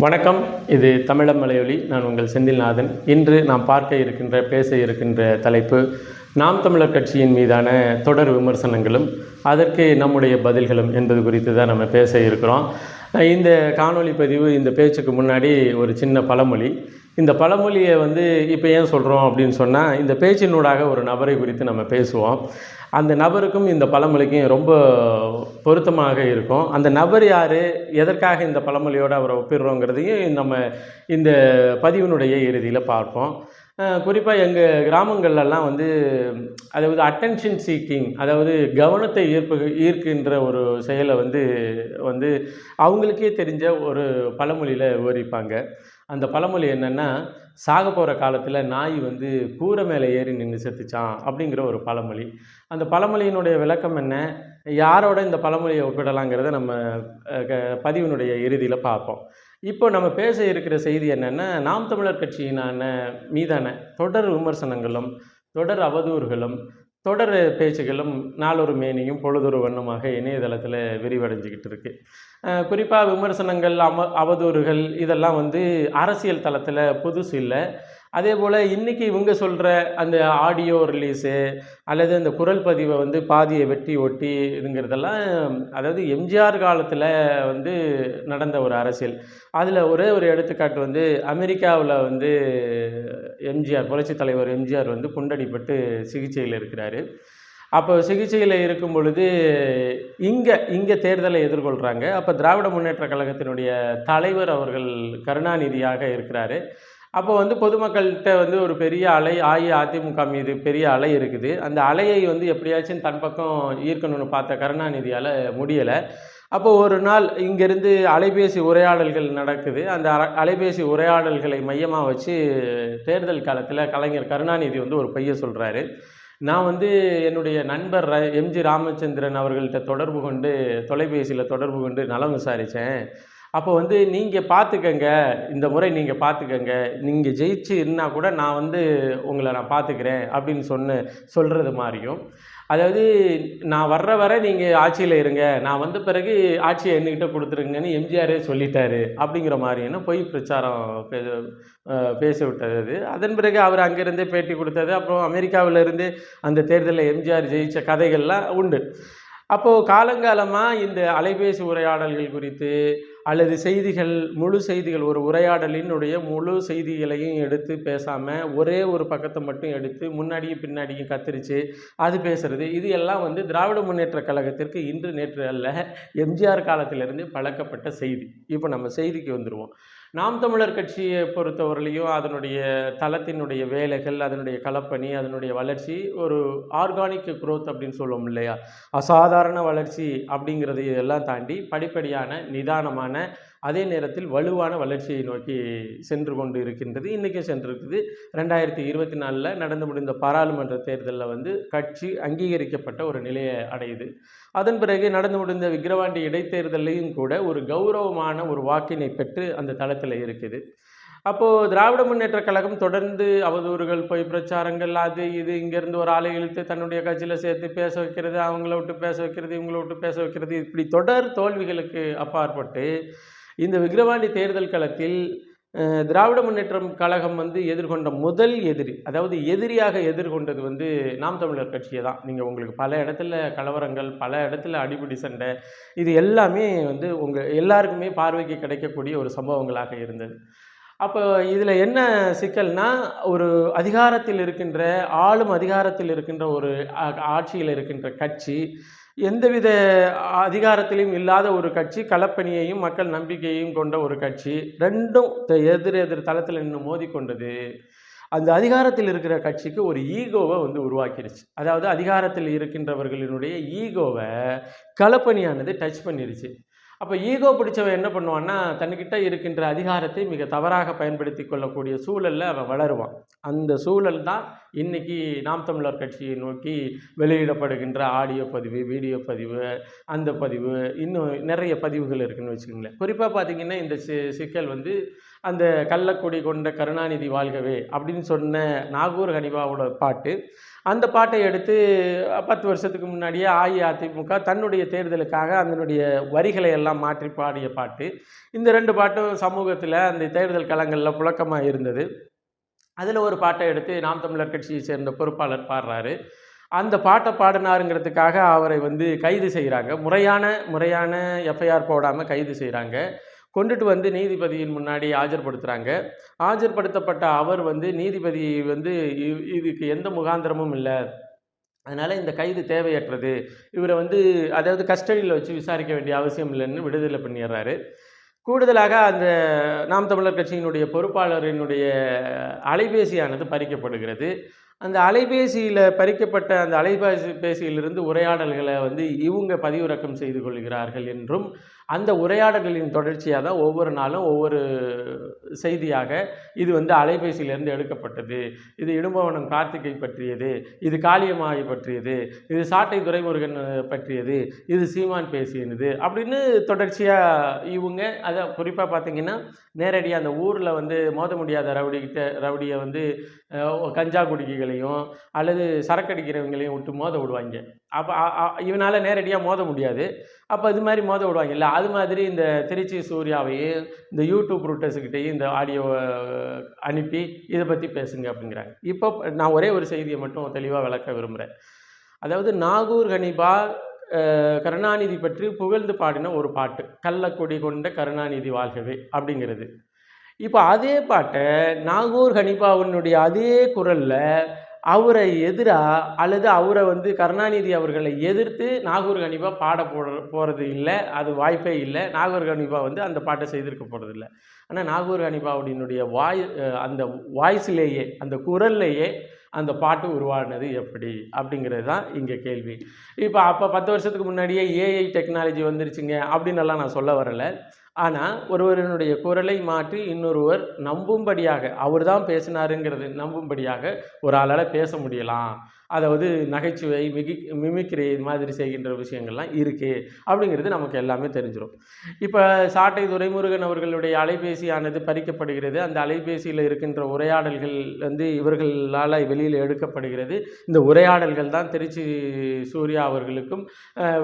வணக்கம். இது தமிழம் மலையொலி. நான் உங்கள் செந்தில்நாதன். இன்று நாம் பேச இருக்கின்ற தலைப்பு நாம் தமிழர் கட்சியின் மீதான தொடர் விமர்சனங்களும் அதற்கு நம்முடைய பதில்களும் என்பது குறித்து தான் நம்ம பேச இருக்கிறோம். இந்த காணொளி பதிவு, இந்த பேச்சுக்கு முன்னாடி ஒரு சின்ன பழமொழி. இந்த பழமொழியை இப்போ ஏன் சொல்கிறோம் அப்படின்னு சொன்னால், இந்த பேச்சினூடாக ஒரு நபரை குறித்து நம்ம பேசுவோம். அந்த நபருக்கும் இந்த பழமொழிக்கும் ரொம்ப பொருத்தமாக இருக்கும். அந்த நபர் யார், எதற்காக இந்த பழமொழியோடு அவரை ஒப்பிடுறோங்கிறதையும் நம்ம இந்த பதிவினுடைய இறுதியில் பார்ப்போம். குறிப்பாக எங்கள் கிராமங்கள்லாம் அதாவது அட்டென்ஷன் சீக்கிங், அதாவது கவனத்தை ஈர்க்கின்ற ஒரு செயலை அவங்களுக்கே தெரிஞ்ச ஒரு பழமொழியில் விவரிப்பாங்க. அந்த பழமொழி என்னென்னா, சாக போகிற காலத்தில் நாய் கூரை மேலே ஏறி நின்று செத்துச்சான் அப்படிங்கிற ஒரு பழமொழி. அந்த பழமொழியினுடைய விளக்கம் என்ன, யாரோட இந்த பழமொழியை ஒப்பிடலாங்கிறத நம்ம பதிவினுடைய இறுதியில் பார்ப்போம். இப்போ நம்ம பேச இருக்கிற செய்தி என்னென்னா, நாம் தமிழர் கட்சியினான மீதான தொடர் விமர்சனங்களும் தொடர் அவதூறுகளும் தொடர் பேச்சுகளும் நாளொரு மேனியும் பொழுதொரு வண்ணமாக இணையதளத்தில் விரிவடைஞ்சிக்கிட்டு இருக்குது. குறிப்பாக விமர்சனங்கள், அவதூறுகள் இதெல்லாம் அரசியல் தளத்தில் புதுசு இல்லை. அதே போல் இன்றைக்கி இவங்க சொல்கிற அந்த ஆடியோ ரிலீஸு அல்லது அந்த குரல் பதிவை பாதியை வெட்டி ஒட்டி இதுங்கிறதெல்லாம், அதாவது எம்ஜிஆர் காலத்தில் நடந்த ஒரு அரசியல். அதில் ஒரே ஒரு எடுத்துக்காட்டு அமெரிக்காவில் எம்ஜிஆர், புரட்சித் தலைவர் எம்ஜிஆர் குண்டடிப்பட்டு சிகிச்சையில் இருக்கிறாரு. அப்போ சிகிச்சையில் இருக்கும் பொழுது இங்கே தேர்தலை எதிர்கொள்கிறாங்க. அப்போ திராவிட முன்னேற்ற கழகத்தினுடைய தலைவர் அவர்கள் கருணாநிதியாக இருக்கிறாரு. அப்போ பொதுமக்கள்கிட்ட ஒரு பெரிய அலை, அஇஅதிமுக மீது பெரிய அலை இருக்குது. அந்த அலையை எப்படியாச்சும் தன் பக்கம் ஈர்க்கணும்னு பார்த்த கருணாநிதியால் முடியலை. அப்போ ஒரு நாள் இங்கேருந்து அலைபேசி உரையாடல்கள் நடக்குது. அந்த அலைபேசி உரையாடல்களை மையமாக வச்சு தேர்தல் காலத்தில் கலைஞர் கருணாநிதி ஒரு பொய்யை சொல்கிறாரு. நான் என்னுடைய நண்பர் எம்ஜி ராமச்சந்திரன் அவர்கள்ட்ட தொலைபேசியில் தொடர்பு கொண்டு நலம் விசாரித்தேன். அப்போ நீங்கள் பார்த்துக்கங்க, இந்த முறை நீங்கள் பார்த்துக்கங்க, நீங்கள் ஜெயிச்சு இருந்தால் கூட நான் உங்களை நான் பார்த்துக்கிறேன் அப்படின்னு சொல்கிறது மாதிரியும், அதாவது நான் வர்ற வரை நீங்கள் ஆட்சியில் இருங்க, நான் வந்த பிறகு ஆட்சியை என்கிட்ட கொடுத்துருங்கன்னு எம்ஜிஆரே சொல்லிட்டாரு அப்படிங்கிற மாதிரியான பொய் பிரச்சாரம் பேச விட்டது. அதன் பிறகு அவர் அங்கேருந்தே பேட்டி கொடுத்தது. அப்புறம் அமெரிக்காவிலிருந்து அந்த தேர்தலில் எம்ஜிஆர் ஜெயித்த கதைகள்லாம் உண்டு. அப்போது காலங்காலமாக இந்த அலைபேசி உரையாடல்கள் குறித்து அல்லது செய்திகள், முழு செய்திகள், ஒரு உரையாடலினுடைய முழு செய்திகளையும் எடுத்து பேசாமல் ஒரே ஒரு பக்கத்தை மட்டும் எடுத்து முன்னாடியும் பின்னாடியும் கத்திரிச்சு அது பேசுகிறது, இது எல்லாம் திராவிட முன்னேற்ற கழகத்திற்கு இன்று நேற்று அல்ல, எம்ஜிஆர் காலத்திலிருந்து பழக்கப்பட்ட செய்தி. இப்போ நம்ம செய்திக்கு வந்துடுவோம். நாம் தமிழர் கட்சியை பொறுத்தவரையிலையும் அதனுடைய தளத்தினுடைய வேலைகள், அதனுடைய களப்பணி, அதனுடைய வளர்ச்சி ஒரு ஆர்கானிக் குரோத் அப்படின்னு சொல்லுவோம் இல்லையா, அசாதாரண வளர்ச்சி அப்படிங்கிறது எல்லாம் தாண்டி படிப்படியான, நிதானமான, அதே நேரத்தில் வலுவான வளர்ச்சியை நோக்கி சென்று கொண்டு இருக்கின்றது. இன்றைக்கும் சென்றிருக்குது. 2024 நடந்து முடிந்த பாராளுமன்ற தேர்தலில் கட்சி அங்கீகரிக்கப்பட்ட ஒரு நிலையை அடையுது. அதன் பிறகு நடந்து முடிந்த விக்கிரவாண்டி இடைத்தேர்தலையும் கூட ஒரு கௌரவமான ஒரு வாக்கினை பெற்று அந்த தளத்தில் இருக்குது. அப்போது திராவிட முன்னேற்ற கழகம் தொடர்ந்து அவதூறுகள், பொய் பிரச்சாரங்கள், அது இது, இங்கேருந்து ஒரு ஆளை இழுத்து தன்னுடைய கட்சியில் சேர்த்து பேச வைக்கிறது, அவங்கள விட்டு பேச வைக்கிறது, இவங்கள விட்டு பேச வைக்கிறது, இப்படி தொடர் தோல்விகளுக்கு அப்பாற்பட்டு இந்த விக்கிரவாண்டி தேர்தல் களத்தில் திராவிட முன்னேற்றம் கழகம் எதிர்கொண்ட முதல் எதிரி, அதாவது எதிரியாக எதிர்கொண்டது நாம் தமிழர் கட்சியை தான். நீங்கள் உங்களுக்கு பல இடத்துல கலவரங்கள், பல இடத்துல அடிபிடி சண்டை, இது எல்லாமே உங்கள் எல்லாருக்குமே பார்வைக்கு கிடைக்கக்கூடிய ஒரு சம்பவங்களாக இருந்தது. அப்போ இதில் என்ன சிக்கல்னா, ஒரு அதிகாரத்தில் இருக்கின்ற, ஆளும் அதிகாரத்தில் இருக்கின்ற ஒரு ஆட்சியில் இருக்கின்ற கட்சி, எந்தவித அதிகாரத்திலும் இல்லாத ஒரு கட்சி, களப்பணியையும் மக்கள் நம்பிக்கையையும் கொண்ட ஒரு கட்சி, ரெண்டும் எதிர் தளத்தில் நின்று மோதிக்கொண்டது அந்த அதிகாரத்தில் இருக்கிற கட்சிக்கு ஒரு ஈகோவை உருவாக்கிடுச்சு. அதாவது அதிகாரத்தில் இருக்கின்றவர்களினுடைய ஈகோவை களப்பணியானது டச் பண்ணிடுச்சு. அப்போ ஈகோ பிடிச்சவன் என்ன பண்ணுவான்னா, தன்னிக்கிட்ட இருக்கின்ற அதிகாரத்தை மிக தவறாக பயன்படுத்தி கொள்ளக்கூடிய சூழலில் அவன் வளருவான். அந்த சூழல் தான் இன்றைக்கி நாம் தமிழர் கட்சியை நோக்கி வெளியிடப்படுகின்ற ஆடியோ பதிவு, வீடியோ பதிவு, அந்த பதிவு, இன்னும் நிறைய பதிவுகள் இருக்குதுன்னு வச்சுக்கோங்களேன். குறிப்பாக பார்த்திங்கன்னா இந்த சிக்கல் அந்த "கள்ளக்கொடி கொண்ட கருணாநிதி வாழ்கவே" அப்படின்னு சொன்ன நாகூர் ஹனிஃபாவோட பாட்டு. அந்த பாட்டை எடுத்து 10 வருஷத்துக்கு முன்னாடியே அஇஅதிமுக தன்னுடைய தேர்தலுக்காக அதனுடைய வரிகளை எல்லாம் மாற்றி பாடிய பாட்டு. இந்த 2 பாட்டும் சமூகத்தில அந்த தேர்தல் களங்கள்ல புழக்கமா இருந்தது. அதில் ஒரு பாட்டை எடுத்து நாம் தமிழர் கட்சியை சேர்ந்த பொறுப்பாளர் பாடுறாரு. அந்த பாட்டை பாடினாருங்கிறதுக்காக அவரை வந்து கைது செய்கிறாங்க. முறையான எஃப்ஐஆர் போடாமல் கைது செய்கிறாங்க. கொண்டுட்டு வந்து நீதிபதியின் முன்னாடி ஆஜர்படுத்துகிறாங்க. ஆஜர்படுத்தப்பட்ட அவர் வந்து நீதிபதி வந்து இதுக்கு எந்த முகாந்திரமும் இல்லை, அதனால் இந்த கைது தேவையற்றது, இவரை வந்து அதாவது கஸ்டடியில் வச்சு விசாரிக்க வேண்டிய அவசியம் இல்லைன்னு விடுதலை பண்ணிடுறாரு. கூடுதலாக அந்த நாம் தமிழர் கட்சியினுடைய பொறுப்பாளரினுடைய அலைபேசியானது பறிக்கப்படுகிறது. அந்த அலைபேசியில் பறிக்கப்பட்ட அந்த அலைபேசியிலிருந்து உரையாடல்களை வந்து இவங்க பதிவிறக்கம் செய்து கொள்கிறார்கள் என்றும், அந்த உரையாடல்களின் தொடர்ச்சியாக தான் ஒவ்வொரு நாளும் ஒவ்வொரு செய்தியாக இது வந்து அலைபேசியிலேருந்து எடுக்கப்பட்டது, இது இடும்பவனம் கார்த்திகை பற்றியது, இது காளியம்மாவை பற்றியது, இது சாட்டை துரைமுருகன் பற்றியது, இது சீமான் பேசியது அப்படின்னு தொடர்ச்சியாக இவங்க அதை குறிப்பாக பார்த்தீங்கன்னா நேரடியாக அந்த ஊரில் வந்து மோத முடியாத ரவுடியை வந்து கஞ்சா குடிக்கைகளையும் அல்லது சரக்கடிக்கிறவங்களையும் விட்டு மோத விடுவாங்க. அப்போ இவனால் நேரடியாக மோத முடியாது. அப்போ இது மாதிரி மோத விடுவாங்க இல்லை, அது மாதிரி இந்த திருச்சி சூர்யாவையும் இந்த யூடியூப் ரூட்டர்ஸுக்கிட்டையும் இந்த ஆடியோவை அனுப்பி இதை பற்றி பேசுங்க அப்படிங்கிறாங்க. இப்போ நான் ஒரே ஒரு செய்தியை மட்டும் தெளிவாக விளக்க விரும்புகிறேன். அதாவது நாகூர் ஹனிஃபா கருணாநிதி பற்றி புகழ்ந்து பாடின ஒரு பாட்டு, "கள்ளக்கொடி கொண்ட கருணாநிதி வாழ்கவே" அப்படிங்கிறது. இப்போ அதே பாட்டை நாகூர் ஹனிஃபாவினுடைய அதே குரலில் அவரை அல்லது அவரை வந்து கருணாநிதி அவர்களை எதிர்த்து நாகூர் ஹனிஃபா பாட போகிறது இல்லை, அது வாய்ப்பே இல்லை. நாகூர் ஹனிஃபா வந்து அந்த பாட்டை செய்திருக்க போகிறது இல்லை. ஆனால் நாகூர் ஹனிஃபாவுடைய அந்த வாய்ஸ்லேயே, அந்த குரல்லையே அந்த பாட்டு உருவானது எப்படி அப்படிங்கிறது தான் இங்கே கேள்வி. இப்போ 10 வருஷத்துக்கு முன்னாடியே ஏஐ டெக்னாலஜி வந்துருச்சுங்க அப்படின்னெல்லாம் நான் சொல்ல வரலை. ஆனால் ஒருவரினுடைய குரலை மாற்றி இன்னொருவர் நம்பும்படியாக, அவர் தான் பேசினாருங்கிறது நம்பும்படியாக ஒரு ஆளால் பேச முடியலாம். அதாவது நகைச்சுவை, மிமிக்ரி மாதிரி செய்கின்ற விஷயங்கள்லாம் இருக்குது அப்படிங்கிறது நமக்கு எல்லாமே தெரிஞ்சிடும். இப்போ சாட்டை துரைமுருகன் அவர்களுடைய அலைபேசியானது பறிக்கப்படுகிறது. அந்த அலைபேசியில் இருக்கின்ற உரையாடல்கள் வந்து இவர்களால் வெளியில் எடுக்கப்படுகிறது. இந்த உரையாடல்கள் தான் திருச்சி சூர்யா அவர்களுக்கும்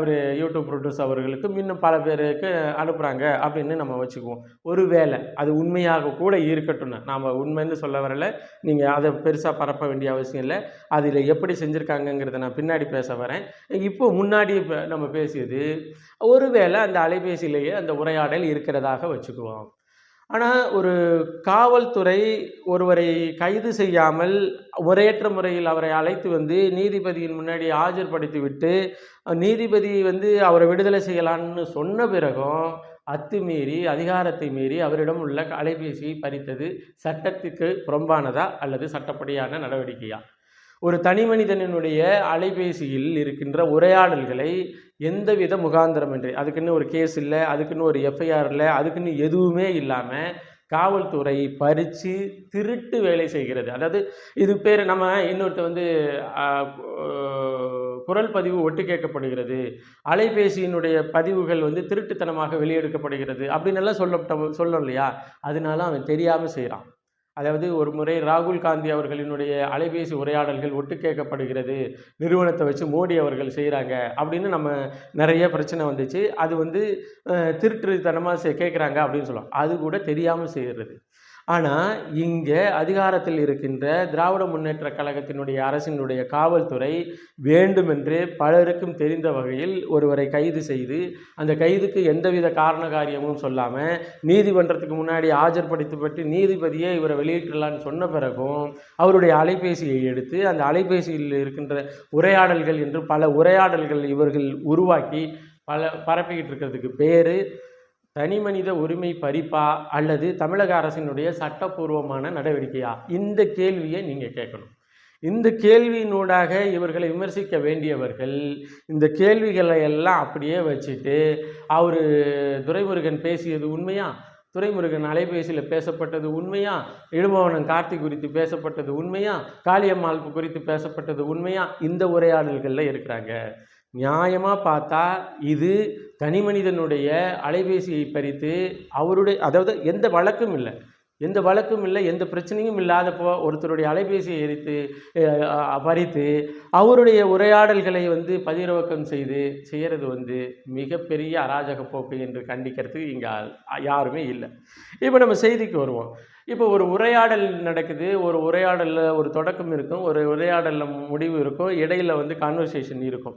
ஒரு யூடியூப் ப்ரொடியூஸ் அவர்களுக்கும் இன்னும் பல பேருக்கு அனுப்புகிறாங்க அப்படின்னு நம்ம வச்சுக்குவோம். ஒருவேளை அது உண்மையாக கூட இருக்கட்டும்னு நாம் உண்மைன்னு சொல்ல வரல, நீங்கள் அதை பெருசாக பரப்ப வேண்டிய அவசியம் இல்லை. அதில் எப்படி செஞ்சுருக்காங்கங்கிறத நான் பின்னாடி பேச வரேன். இப்போ முன்னாடி நம்ம பேசியது ஒருவேளை அந்த அலைபேசியிலேயே அந்த உரையாடல் இருக்கிறதாக வச்சுக்குவோம். ஆனால் ஒரு காவல்துறை ஒருவரை கைது செய்யாமல் முறையற்ற முறையில் அவரை அழைத்து வந்து நீதிபதியின் முன்னாடி ஆஜர்படுத்திவிட்டு நீதிபதி வந்து அவரை விடுதலை செய்யலான்னு சொன்ன பிறகும் அத்துமீறி, அதிகாரத்தை மீறி அவரிடம் உள்ள அலைபேசியை பறித்தது சட்டத்துக்கு புறம்பானதா அல்லது சட்டப்படியான நடவடிக்கையா? ஒரு தனி மனிதனினுடைய அலைபேசியில் இருக்கின்ற உரையாடல்களை எந்தவித முகாந்திரமின்றி, அதுக்குன்னு ஒரு கேஸ் இல்லை, அதுக்குன்னு ஒரு எஃப்ஐஆர் இல்லை, அதுக்குன்னு எதுவுமே இல்லாமல் காவல்துறை பறித்து திருட்டு வேலை செய்கிறது. அதாவது இது பேர் நம்ம இன்னொருத்த வந்து குரல் பதிவு ஒட்டு கேட்கப்படுகிறது, அலைபேசியினுடைய பதிவுகள் வந்து திருட்டுத்தனமாக வெளியெடுக்கப்படுகிறது அப்படின்னு எல்லாம் சொல்லணும் இல்லையா? அதனால அவன் தெரியாமல் செய்கிறான். அதாவது ஒரு முறை ராகுல் காந்தி அவர்களினுடைய அலைபேசி உரையாடல்கள் ஒட்டு கேட்கப்படுகிறது, நிறுவனத்தை வச்சு மோடி அவர்கள் செய்கிறாங்க அப்படின்னு நம்ம நிறைய பிரச்சனை வந்துச்சு. அது வந்து திருட்டுத்தனமாக கேட்குறாங்க அப்படின்னு சொல்லுவோம். அது கூட தெரியாமல் செய்கிறது. ஆனால் இங்கே அதிகாரத்தில் இருக்கின்ற திராவிட முன்னேற்ற கழகத்தினுடைய அரசினுடைய காவல்துறை வேண்டுமென்று பலருக்கும் தெரிந்த வகையில் ஒருவரை கைது செய்து அந்த கைதுக்கு எந்தவித காரண காரியமும் சொல்லாமல் நீதிமன்றத்துக்கு முன்னாடி ஆஜர்படுத்தப்பட்டு நீதிபதியே இவரை வெளியிட்டலான்னு சொன்ன பிறகும் அவருடைய அலைபேசியை எடுத்து அந்த அலைபேசியில் இருக்கின்ற உரையாடல்கள் என்று பல உரையாடல்கள் இவர்கள் உருவாக்கி பரப்பிக்கிட்டு இருக்கிறதுக்கு பேர் தனி மனித உரிமை பறிப்பா அல்லது தமிழக அரசினுடைய சட்டப்பூர்வமான நடவடிக்கையா? இந்த கேள்வியை நீங்கள் கேட்கணும். இந்த கேள்வியினூடாக இவர்களை விமர்சிக்க வேண்டியவர்கள் இந்த கேள்விகளை எல்லாம் அப்படியே வச்சுட்டு அவர் துரைமுருகன் பேசியது உண்மையா, துரைமுருகன் அலைபேசியில் பேசப்பட்டது உண்மையா, இடும்பவனம் கார்த்திக் குறித்து பேசப்பட்டது உண்மையா, காளியம்மாள் குறித்து பேசப்பட்டது உண்மையா, இந்த உரையாடல்களில் இருக்கிறாங்க. நியாயமாக பார்த்தா இது தனி மனிதனுடைய அலைபேசியை பறித்து அவருடைய, அதாவது எந்த வழக்கும் இல்லை, எந்த வழக்கும் இல்லை, எந்த பிரச்சனையும் இல்லாதப்போ ஒருத்தருடைய அலைபேசியை எரித்து பறித்து அவருடைய உரையாடல்களை வந்து பதிவிறக்கம் செய்கிறது வந்து மிகப்பெரிய அராஜக போக்கு என்று கண்டிக்கிறதுக்கு இங்கே யாருமே இல்லை. இப்போ நம்ம செய்திக்கு வருவோம். இப்போ ஒரு உரையாடல் நடக்குது. ஒரு உரையாடலில் ஒரு தொடக்கம் இருக்கும், ஒரு உரையாடலில் முடிவு இருக்கும், இடையில் வந்து கான்வர்சேஷன் இருக்கும்.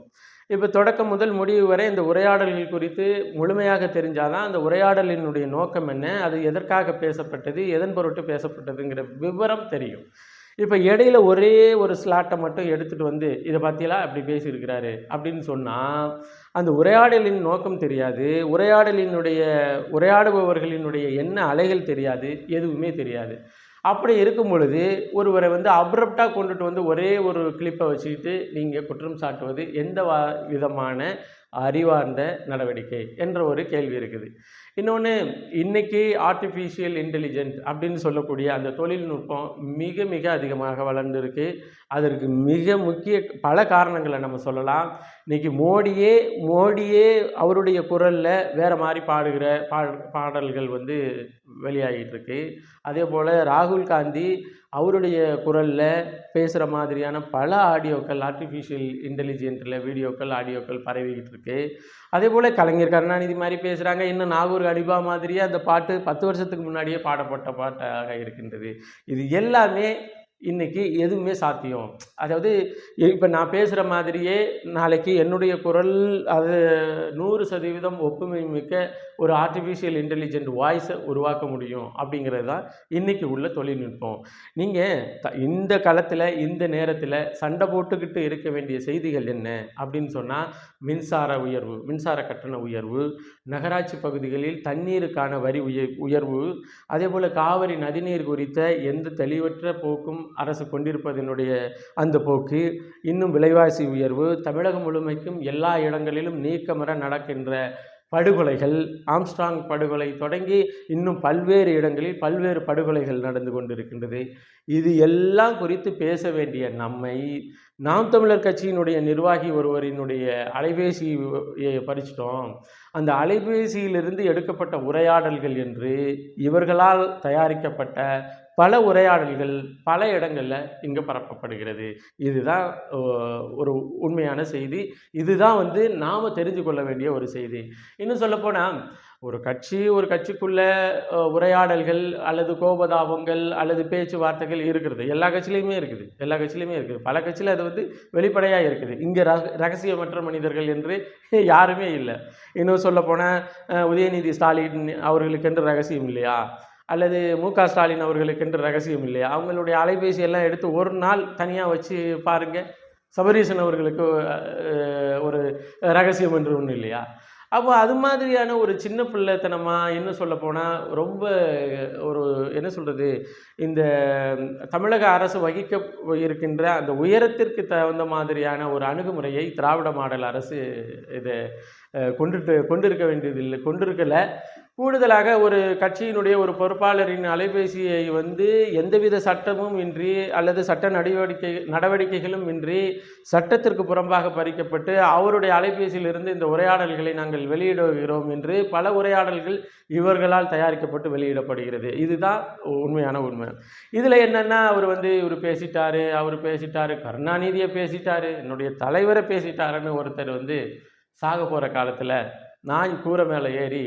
இப்போ தொடக்கம் முதல் முடிவு வரை இந்த உரையாடல்கள் குறித்து முழுமையாக தெரிஞ்சாதான் அந்த உரையாடலினுடைய நோக்கம் என்ன, அது எதற்காக பேசப்பட்டது, எதன் பொருட்டு பேசப்பட்டதுங்கிற விவரம் தெரியும். இப்போ இடையில ஒரே ஒரு ஸ்லாட்டை மட்டும் எடுத்துகிட்டு வந்து இதை பற்றிலாம் அப்படி பேசியிருக்கிறாரு அப்படின்னு சொன்னால் அந்த உரையாடலின் நோக்கம் தெரியாது, உரையாடுபவர்களினுடைய என்ன அலைகள் தெரியாது, எதுவுமே தெரியாது. அப்படி இருக்கும் பொழுது ஒருவரை வந்து அப்ரப்டாக கொண்டுட்டு வந்து ஒரே ஒரு கிளிப்பை வச்சுக்கிட்டு நீங்கள் குற்றம் சாட்டுவது எந்த விதமான அறிவார்ந்த நடவடிக்கை என்ற ஒரு கேள்வி இருக்குது. இன்னொன்று, இன்றைக்கி ஆர்டிஃபிஷியல் இன்டெலிஜென்ட் அப்படின்னு சொல்லக்கூடிய அந்த தொழில்நுட்பம் மிக மிக அதிகமாக வளர்ந்துருக்கு. அதற்கு மிக முக்கிய பல காரணங்களை நம்ம சொல்லலாம். இன்றைக்கி மோடியே அவருடைய குரலில் வேறு மாதிரி பாடுகிற பாடல்கள் வந்து வெளியாகிட்டுருக்கு. அதே போல் ராகுல் காந்தி அவருடைய குரலில் பேசுகிற மாதிரியான பல ஆடியோக்கள் ஆர்டிஃபிஷியல் இன்டெலிஜென்ட்டில் வீடியோக்கள் ஆடியோக்கள் பரவிக்கிட்டு இருக்கு. அதே போல் கலைஞர் கருணாநிதி மாதிரி பேசுகிறாங்க. இன்னும் நாகூர் அடிபா மாதிரியே அந்த பாட்டு 10 வருஷத்துக்கு முன்னாடியே பாடப்பட்ட பாட்டாக இருக்கின்றது. இது எல்லாமே இன்றைக்கி எதுவுமே சாத்தியம். அதாவது இப்போ நான் பேசுகிற மாதிரியே நாளைக்கு என்னுடைய குரல் அது 100% ஒப்புமை மிக்க ஒரு ஆர்டிஃபிஷியல் இன்டெலிஜென்ட் வாய்ஸை உருவாக்க முடியும் அப்படிங்கிறது தான் இன்றைக்கி உள்ள தொழில்நுட்பம். நீங்கள் இந்த காலத்தில் இந்த நேரத்தில் சண்டை போட்டுக்கிட்டு இருக்க வேண்டிய செய்திகள் என்ன அப்படின்னு சொன்னால், மின்சார கட்டண உயர்வு, நகராட்சி பகுதிகளில் தண்ணீருக்கான வரி உயர்வு, அதே போல் காவிரி நதிநீர் குறித்த எந்த தெளிவற்ற போக்கும் அரசு கொண்டிருப்பதனுடைய அந்த போக்கு, இன்னும் விலைவாசி உயர்வு, தமிழகம் முழுமைக்கும் எல்லா இடங்களிலும் நீக்கமற நடக்கின்ற படுகொலைகள், ஆம்ஸ்ட்ராங் படுகொலை தொடங்கி இன்னும் பல்வேறு இடங்களில் பல்வேறு படுகொலைகள் நடந்து கொண்டிருக்கின்றது. இது எல்லாம் குறித்து பேச வேண்டிய நம்மை நாம் தமிழர் கட்சியினுடைய நிர்வாகி ஒருவரினுடைய அலைபேசியை பறிச்சிட்டோம். அந்த அலைபேசியிலிருந்து எடுக்கப்பட்ட உரையாடல்கள் என்று இவர்களால் தயாரிக்கப்பட்ட பல உரையாடல்கள் பல இடங்களில் இங்கே பரப்பப்படுகிறது. இதுதான் ஒரு உண்மையான செய்தி. இதுதான் வந்து நாம் தெரிஞ்சு கொள்ள வேண்டிய ஒரு செய்தி. இன்னும் சொல்லப்போனால் ஒரு கட்சிக்குள்ளே உரையாடல்கள் அல்லது கோபதாபங்கள் அல்லது பேச்சுவார்த்தைகள் இருக்கிறது. எல்லா கட்சியிலையுமே இருக்குது. பல கட்சியில் அது வந்து வெளிப்படையாக இருக்குது. இங்கே ரகசியமற்ற மனிதர்கள் என்று யாருமே இல்லை. இன்னும் சொல்லப்போனால் உதயநிதி ஸ்டாலின் அவர்களுக்கென்று ரகசியம் இல்லையா, அல்லது மு.க. ஸ்டாலின் அவர்களுக்கென்று ரகசியம் இல்லையா? அவங்களுடைய அலைபேசி எல்லாம் எடுத்து ஒரு நாள் தனியாக வச்சு பாருங்கள். சபரீசன் அவர்களுக்கு ஒரு ரகசியம் என்று ஒன்று இல்லையா? அப்போ அது மாதிரியான ஒரு சின்ன பிள்ளைத்தனமாக இன்னும் சொல்லப்போனால் ரொம்ப ஒரு என்ன சொல்கிறது, இந்த தமிழக அரசு வகிக்க இருக்கின்ற அந்த உயரத்திற்கு தகுந்த மாதிரியான ஒரு அணுகுமுறையை திராவிட மாடல் அரசு இதை கொண்டிருக்கலை. கூடுதலாக ஒரு கட்சியினுடைய ஒரு பொறுப்பாளரின் அலைபேசியை வந்து எந்தவித சட்டமும் இன்றி அல்லது சட்ட நடவடிக்கைகளும் இன்றி சட்டத்திற்கு புறம்பாக பறிக்கப்பட்டு அவருடைய அலைபேசியிலிருந்து இந்த உரையாடல்களை நாங்கள் வெளியிடுகிறோம் என்று பல உரையாடல்கள் இவர்களால் தயாரிக்கப்பட்டு வெளியிடப்படுகிறது. இதுதான் உண்மையான உண்மை. இதில் என்னென்னா இவர் பேசிட்டாரு, கருணாநிதியை பேசிட்டாரு, என்னுடைய தலைவரை பேசிட்டாருன்னு ஒருத்தர் வந்து சாக போகிற காலத்தில் நாய் கூரை மேலே ஏறி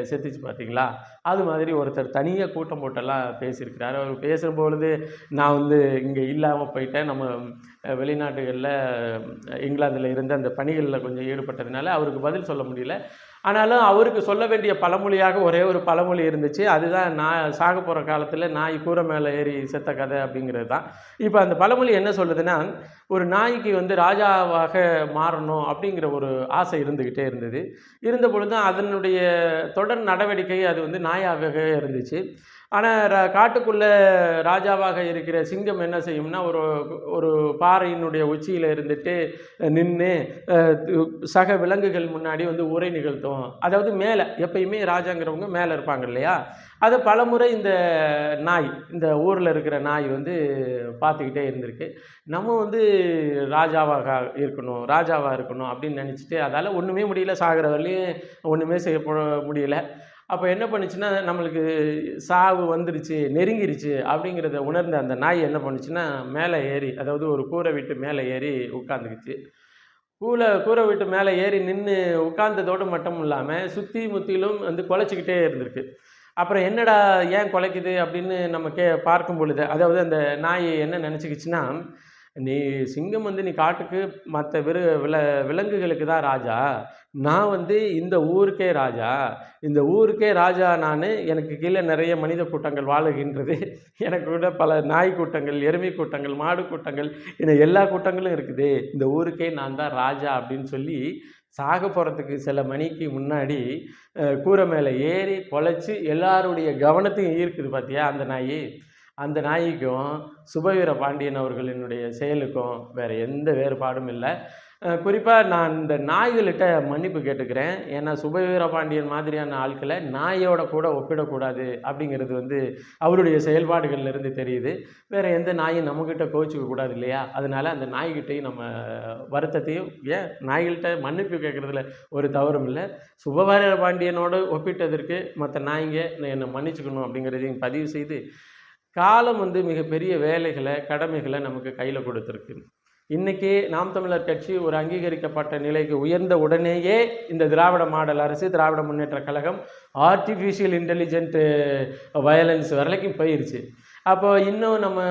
செத்துச்சு பார்த்தீங்களா, அது மாதிரி ஒருத்தர் தனியாக கூட்டம் போட்டெல்லாம் பேசியிருக்கிறார். அவர் பேசும்பொழுது நான் வந்து இங்கே இல்லாமல் போயிட்டேன், நம்ம வெளிநாடுகளில் இங்கிலாந்தில் இருந்த அந்த பணிகளில் கொஞ்சம் ஈடுபட்டதுனால அவருக்கு பதில் சொல்ல முடியல. ஆனாலும் அவருக்கு சொல்ல வேண்டிய பழமொழியாக ஒரே ஒரு பழமொழி இருந்துச்சு. அதுதான் நான் சாக போகிற காலத்தில் நாய் கூரை மேலே ஏறி செத்த கதை அப்படிங்கிறது தான். இப்போ அந்த பழமொழி என்ன சொல்லுதுன்னா, ஒரு நாய்க்கு வந்து ராஜாவாக மாறணும் அப்படிங்கிற ஒரு ஆசை இருந்துக்கிட்டே இருந்த பொழுது அதனுடைய தொடர் நடவடிக்கை அது வந்து நாயாகவே இருந்துச்சு. ஆனால் காட்டுக்குள்ளே ராஜாவாக இருக்கிற சிங்கம் என்ன செய்யும்னா, ஒரு பாறையினுடைய உச்சியில் இருந்துட்டு நின்று சக விலங்குகள் முன்னாடி வந்து உரை நிகழ்த்தும். அதாவது மேலே எப்பயுமே ராஜாங்கிறவங்க மேலே இருப்பாங்க இல்லையா, அதை பலமுறை இந்த ஊரில் இருக்கிற நாய் வந்து பார்த்துக்கிட்டே இருந்திருக்கு. நம்ம வந்து ராஜாவாக இருக்கணும் அப்படின்னு நினச்சிட்டு அதால் ஒன்றுமே முடியல, சாகிற வரலையும் ஒன்றுமே செய்ய முடியல. அப்போ என்ன பண்ணுச்சுன்னா, நம்மளுக்கு சாவு வந்துருச்சு, நெருங்கிருச்சு அப்படிங்கிறத உணர்ந்த அந்த நாய் என்ன பண்ணுச்சுன்னா, மேலே ஏறி, அதாவது ஒரு கூரை விட்டு மேலே ஏறி உட்காந்துக்கிச்சு. கூரை விட்டு மேலே ஏறி நின்று உட்கார்ந்ததோடு மட்டும் இல்லாமல் சுற்றி முற்றிலும் வந்து குலைச்சிக்கிட்டே இருந்திருக்கு. அப்புறம் என்னடா ஏன் குலைக்குது அப்படின்னு நம்ம பார்க்கும் பொழுது, அதாவது அந்த நாய் என்ன நினச்சிக்கிச்சுன்னா, நீ சிங்கம் வந்து நீ காட்டுக்கு மற்ற விலங்குகளுக்கு தான் ராஜா, நான் வந்து இந்த ஊருக்கே ராஜா, இந்த ஊருக்கே ராஜா நான். எனக்கு கீழே நிறைய மனித கூட்டங்கள் வாழுகின்றது, எனக்கு கூட பல நாய் கூட்டங்கள், எருமை கூட்டங்கள், மாடு கூட்டங்கள், இன்னும் எல்லா கூட்டங்களும் இருக்குது, இந்த ஊருக்கே நான் தான் ராஜா அப்படின்னு சொல்லி சாக போகிறதுக்கு சில மணிக்கு முன்னாடி கூரை மேலே ஏறி குலைச்சி எல்லாருடைய கவனத்தையும் ஈர்க்குது பார்த்தியா அந்த நாய். அந்த நாய்க்கும் சுபவீர பாண்டியன் அவர்களினுடைய செயலுக்கும் வேறு எந்த வேறுபாடும் இல்லை. குறிப்பாக நான் இந்த நாய்கள்கிட்ட மன்னிப்பு கேட்டுக்கிறேன். ஏன்னா சுபவீர பாண்டியன் மாதிரியான ஆட்களை நாயோட கூட ஒப்பிடக்கூடாது அப்படிங்கிறது வந்து அவருடைய செயல்பாடுகள்லேருந்து தெரியுது. வேறு எந்த நாயும் நம்மக்கிட்ட கோச்சிக்க கூடாது இல்லையா? அதனால் அந்த நாய்கிட்டையும் நம்ம வருத்தத்தையும், ஏன் நாய்கள்கிட்ட மன்னிப்பு கேட்குறதுல ஒரு தவறும் இல்லை. சுபவீர பாண்டியனோடு ஒப்பிட்டதற்கு மற்ற நாய்ங்க என்னை மன்னிச்சுக்கணும் அப்படிங்கிறதையும் பதிவு செய்து, காலம் வந்து மிகப்பெரிய வேலைகளை, கடமைகளை நமக்கு கையில் கொடுத்துருக்கு. இன்றைக்கி நாம் தமிழர் கட்சி ஒரு அங்கீகரிக்கப்பட்ட நிலைக்கு உயர்ந்த உடனேயே இந்த திராவிட மாடல் அரசு, திராவிட Munnetra Kazhagam artificial intelligent violence வரைக்கும் போயிடுச்சு. அப்போ இன்னும் நம்ம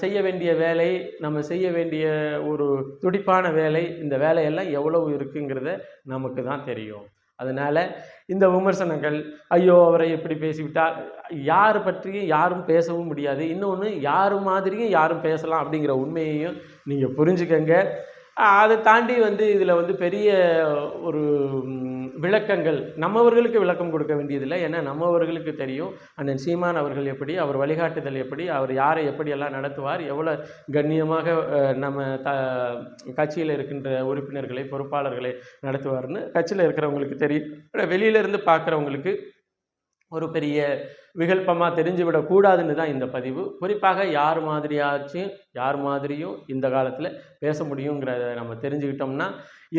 செய்ய வேண்டிய வேலை, நம்ம செய்ய வேண்டிய ஒரு துடிப்பான வேலை, இந்த வேலையெல்லாம் எவ்வளவு இருக்குங்கிறத நமக்கு தான் தெரியும். அதனால் இந்த விமர்சனங்கள், ஐயோ அவரை எப்படி பேசிவிட்டால், யார் பற்றியும் யாரும் பேசவும் முடியாது. இன்னொன்று, யார் மாதிரியும் யாரும் பேசலாம் அப்படிங்கிற உண்மையையும் நீங்கள் புரிஞ்சுக்கங்க. அதை தாண்டி வந்து இதில் வந்து பெரிய ஒரு விளக்கங்கள் நம்மவர்களுக்கு விளக்கம் கொடுக்க வேண்டியதில்லை. ஏன்னா நம்மவர்களுக்கு தெரியும் அண்ணன் சீமான் அவர்கள் எப்படி, அவர் வழிகாட்டுதல் எப்படி, அவர் யாரை எப்படியெல்லாம் நடத்துவார், எவ்வளோ கண்ணியமாக நம்ம கட்சியில் இருக்கின்ற உறுப்பினர்களை, பொறுப்பாளர்களை நடத்துவார்னு கட்சியில் இருக்கிறவங்களுக்கு தெரியும். வெளியிலேருந்து பார்க்குறவங்களுக்கு ஒரு பெரிய விகல்பமாக தெரிஞ்சுவிடக்கூடாதுன்னு தான் இந்த பதிவு. குறிப்பாக யார் மாதிரியும் இந்த காலத்தில் பேச முடியுங்கிறத நம்ம தெரிஞ்சுக்கிட்டோம்னா,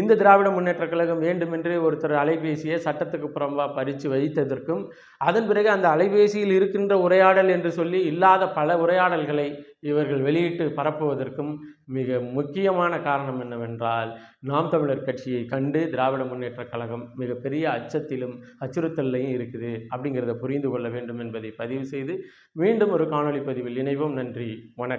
இந்த திராவிட முன்னேற்றக் கழகம் வேண்டுமென்றே ஒருத்தர் அலைபேசியை சட்டத்துக்கு புறம்பாக பறித்து வைத்ததற்கும், அதன் பிறகு அந்த அலைபேசியில் இருக்கின்ற உரையாடல் என்று சொல்லி இல்லாத பல உரையாடல்களை இவர்கள் வெளியிட்டு பரப்புவதற்கும் மிக முக்கியமான காரணம் என்னவென்றால், நாம் தமிழர் கட்சியை கண்டு திராவிட முன்னேற்றக் கழகம் மிகப்பெரிய அச்சத்திலும் அச்சுறுத்தலையும் இருக்குது அப்படிங்கிறத புரிந்து கொள்ள வேண்டும் என்பதை பதிவு செய்து, மீண்டும் ஒரு காணொளி பதிவில் இணைவோம். நன்றி, வணக்கம்.